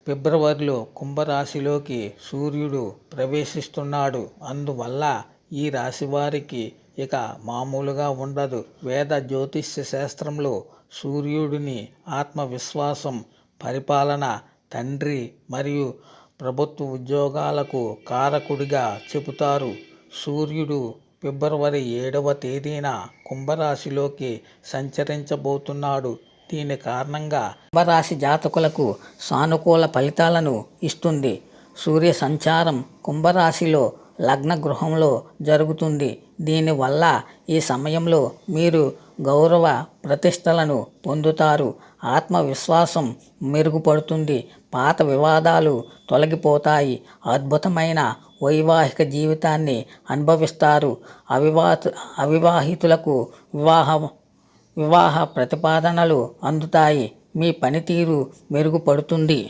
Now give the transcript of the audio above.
ఫిబ్రవరిలో కుంభరాశిలోకి సూర్యుడు ప్రవేశిస్తున్నాడు. అందువల్ల ఈ రాశి వారికి ఇక మామూలుగా ఉండదు. వేద జ్యోతిష్య శాస్త్రంలో సూర్యుడిని ఆత్మవిశ్వాసం, పరిపాలన, తండ్రి మరియు ప్రభుత్వ ఉద్యోగాలకు కారకుడిగా చెబుతారు. సూర్యుడు ఫిబ్రవరి 7వ తేదీన కుంభరాశిలోకి సంచరించబోతున్నాడు. దీని కారణంగా కుంభరాశి జాతకులకు సానుకూల ఫలితాలను ఇస్తుంది. సూర్య సంచారం కుంభరాశిలో లగ్న గృహంలో జరుగుతుంది. దీనివల్ల ఈ సమయంలో మీరు గౌరవ ప్రతిష్టలను పొందుతారు. ఆత్మవిశ్వాసం మెరుగుపడుతుంది. పాత వివాదాలు తొలగిపోతాయి. అద్భుతమైన వైవాహిక జీవితాన్ని అనుభవిస్తారు. అవివాహితులకు వివాహ ప్రతిపాదనలు అందుతాయి. మీ పనితీరు మెరుగుపడుతుంది.